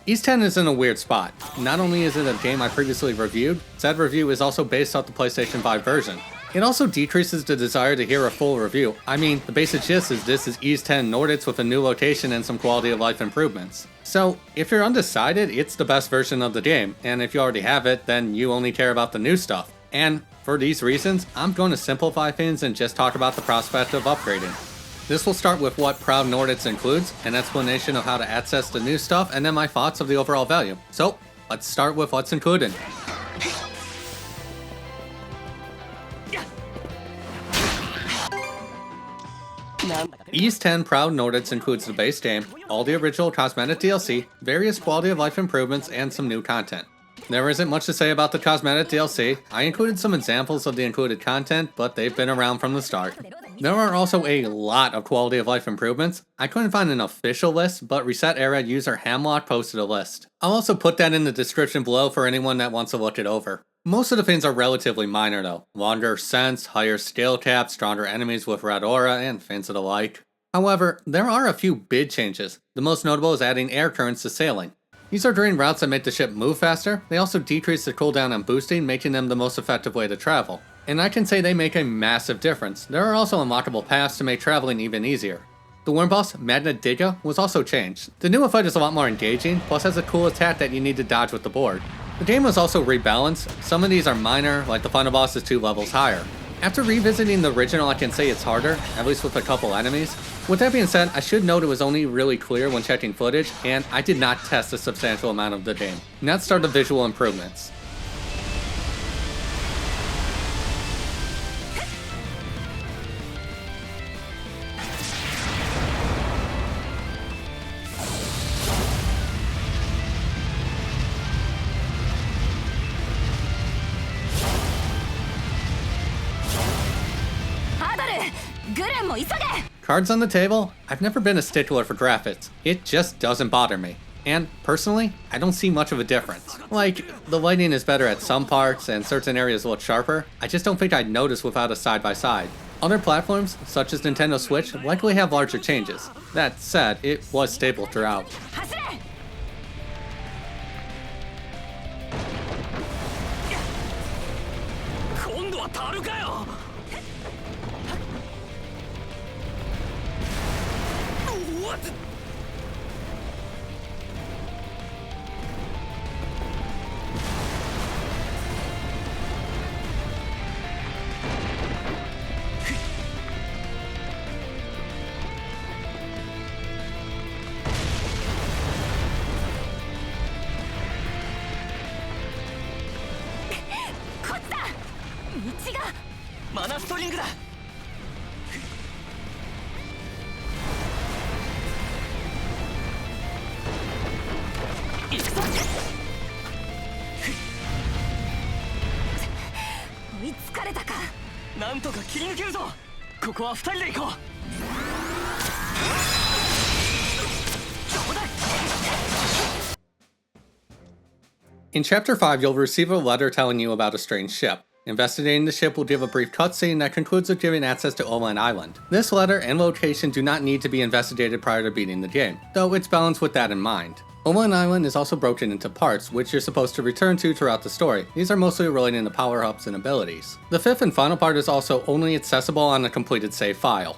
Ys 10 is in a weird spot. Not only is it a game I previously reviewed, said review is also based off the PlayStation 5 version. It also decreases the desire to hear a full review. I mean, the basic gist is this is Ys 10 Nordics with a new location and some quality of life improvements. So, if you're undecided, it's the best version of the game, and if you already have it, then you only care about the new stuff. And for these reasons, I'm going to simplify things and just talk about the prospect of upgrading. This will start with what Proud Nordics includes, an explanation of how to access the new stuff, and then my thoughts of the overall value. So, let's start with what's included. Ys 10 Proud Nordics includes the base game, all the original cosmetic DLC, various quality of life improvements, and some new content. There isn't much to say about the cosmetic DLC. I included some examples of the included content, but they've been around from the start. There are also a lot of quality of life improvements. I couldn't find an official list, but Reset Era user Hamlock posted a list. I'll also put that in the description below for anyone that wants to look it over. Most of the things are relatively minor though. Longer sense, higher skill caps, stronger enemies with red aura, and things of the like. However, there are a few big changes. The most notable is adding air currents to sailing. These are green routes that make the ship move faster. They also decrease the cooldown on boosting, making them the most effective way to travel. And I can say they make a massive difference. There are also unlockable paths to make traveling even easier. The worm boss, Magna Diga, was also changed. The newer fight is a lot more engaging, plus has a cool attack that you need to dodge with the board. The game was also rebalanced. Some of these are minor, like the final boss is 2 levels higher. After revisiting the original, I can say it's harder, at least with a couple enemies. With that being said, I should note it was only really clear when checking footage, and I did not test a substantial amount of the game. Now let's start the visual improvements. Cards on the table? I've never been a stickler for graphics. It just doesn't bother me. And personally, I don't see much of a difference. Like, the lighting is better at some parts and certain areas look sharper. I just don't think I'd notice without a side-by-side. Other platforms, such as Nintendo Switch, likely have larger changes. That said, it was stable throughout. In Chapter 5, you'll receive a letter telling you about a strange ship. Investigating the ship will give a brief cutscene that concludes with giving access to Öland Island. This letter and location do not need to be investigated prior to beating the game, though it's balanced with that in mind. Öland Island is also broken into parts, which you're supposed to return to throughout the story. These are mostly relating to power-ups and abilities. The fifth and final part is also only accessible on a completed save file.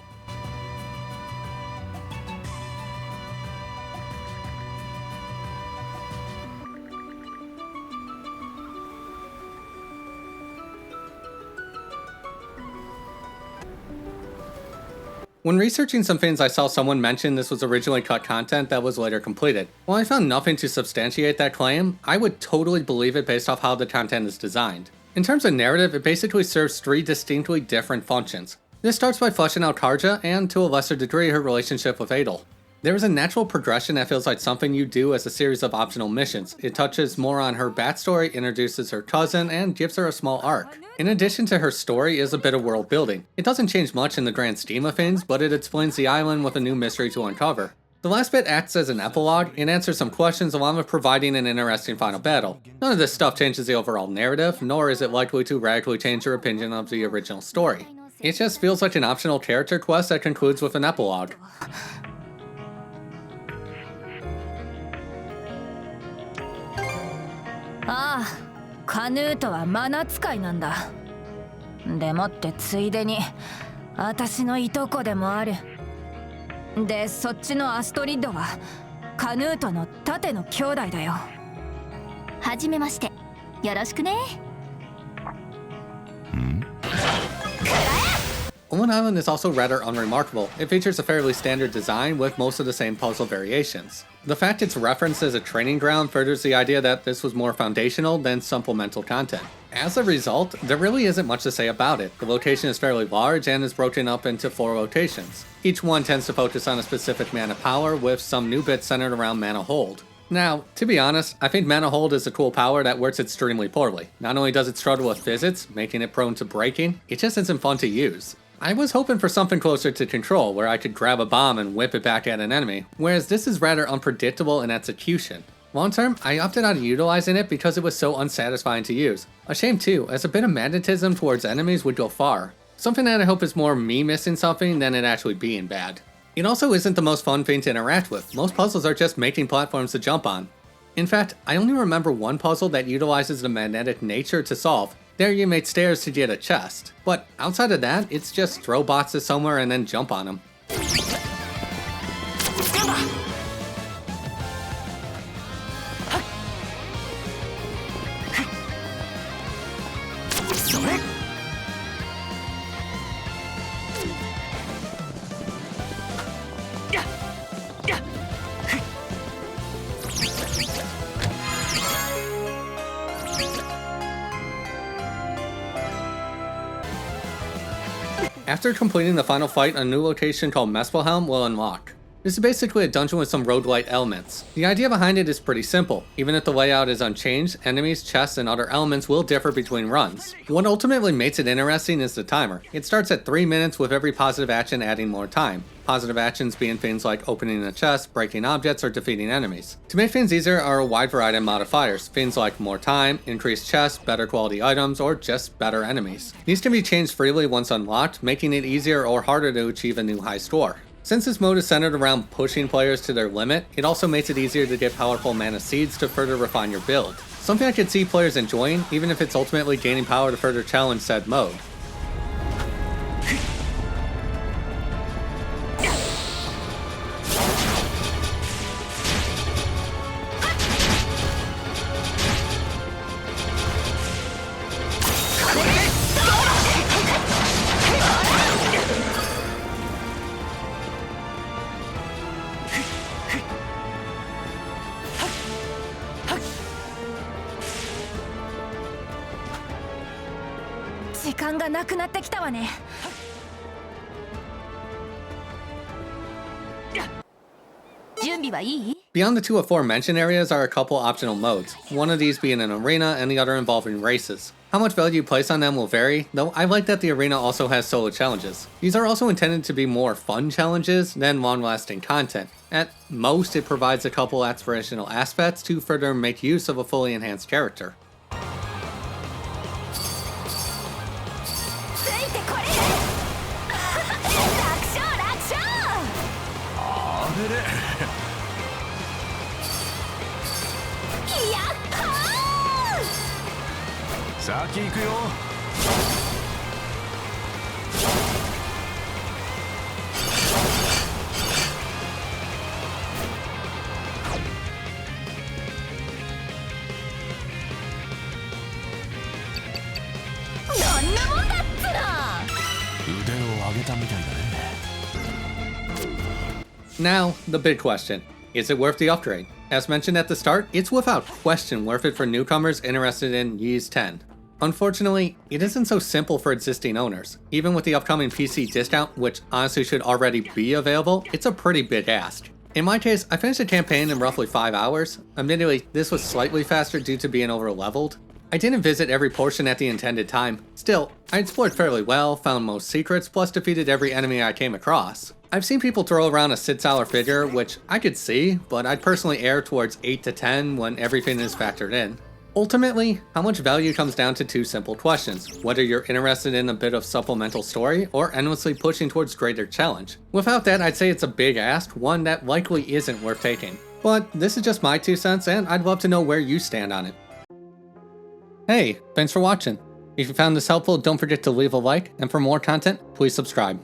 When researching some things, I saw someone mention this was originally cut content that was later completed. While I found nothing to substantiate that claim, I would totally believe it based off how the content is designed. In terms of narrative, it basically serves 3 distinctly different functions. This starts by fleshing out Karja, and to a lesser degree her relationship with Adel. There is a natural progression that feels like something you do as a series of optional missions. It touches more on her backstory, introduces her cousin, and gives her a small arc. In addition to her story is a bit of world building. It doesn't change much in the grand scheme of things, but it explains the island with a new mystery to uncover. The last bit acts as an epilogue and answers some questions along with providing an interesting final battle. None of this stuff changes the overall narrative, nor is it likely to radically change your opinion of the original story. It just feels like an optional character quest that concludes with an epilogue. ああ、カヌートはマナ使いなんだ。でもってついでに私のいとこでもある。で、そっちのアストリッドはカヌートの盾の兄弟だよ。はじめまして、よろしくね。Öland Island is also rather unremarkable. It features a fairly standard design with most of the same puzzle variations. The fact it's referenced as a training ground furthers the idea that this was more foundational than supplemental content. As a result, there really isn't much to say about it. The location is fairly large and is broken up into 4 locations. Each one tends to focus on a specific mana power, with some new bits centered around mana hold. Now, to be honest, I think mana hold is a cool power that works extremely poorly. Not only does it struggle with physics, making it prone to breaking, it just isn't fun to use. I was hoping for something closer to control, where I could grab a bomb and whip it back at an enemy, whereas this is rather unpredictable in execution. Long term, I opted out of utilizing it because it was so unsatisfying to use. A shame too, as a bit of magnetism towards enemies would go far. Something that I hope is more me missing something than it actually being bad. It also isn't the most fun thing to interact with. Most puzzles are just making platforms to jump on. In fact, I only remember one puzzle that utilizes the magnetic nature to solve. There you make stairs to get a chest. But outside of that, it's just throw boxes somewhere and then jump on them. After completing the final fight, a new location called Muspelheim will unlock. This is basically a dungeon with some roguelite elements. The idea behind it is pretty simple. Even if the layout is unchanged, enemies, chests, and other elements will differ between runs. What ultimately makes it interesting is the timer. It starts at 3 minutes, with every positive action adding more time. Positive actions being things like opening a chest, breaking objects, or defeating enemies. To make things easier are a wide variety of modifiers, things like more time, increased chests, better quality items, or just better enemies. These can be changed freely once unlocked, making it easier or harder to achieve a new high score. Since this mode is centered around pushing players to their limit, it also makes it easier to get powerful mana seeds to further refine your build. Something I could see players enjoying, even if it's ultimately gaining power to further challenge said mode. Beyond the 2 aforementioned areas are a couple optional modes, one of these being an arena and the other involving races. How much value you place on them will vary, though I like that the arena also has solo challenges. These are also intended to be more fun challenges than long-lasting content. At most, it provides a couple aspirational aspects to further make use of a fully enhanced character. Now, the big question. Is it worth the upgrade? As mentioned at the start, it's without question worth it for newcomers interested in Ys 10. Unfortunately, it isn't so simple for existing owners. Even with the upcoming PC discount, which honestly should already be available, it's a pretty big ask. In my case, I finished the campaign in roughly 5 hours. Admittedly, this was slightly faster due to being over-leveled. I didn't visit every portion at the intended time. Still, I explored fairly well, found most secrets, plus defeated every enemy I came across. I've seen people throw around a $6 figure, which I could see, but I'd personally err towards 8 to 10 when everything is factored in. Ultimately, how much value comes down to 2 simple questions: whether you're interested in a bit of supplemental story or endlessly pushing towards greater challenge. Without that, I'd say it's a big ask, one that likely isn't worth taking. But this is just my 2 cents, and I'd love to know where you stand on it. Hey, thanks for watching. If you found this helpful, don't forget to leave a like, and for more content, please subscribe.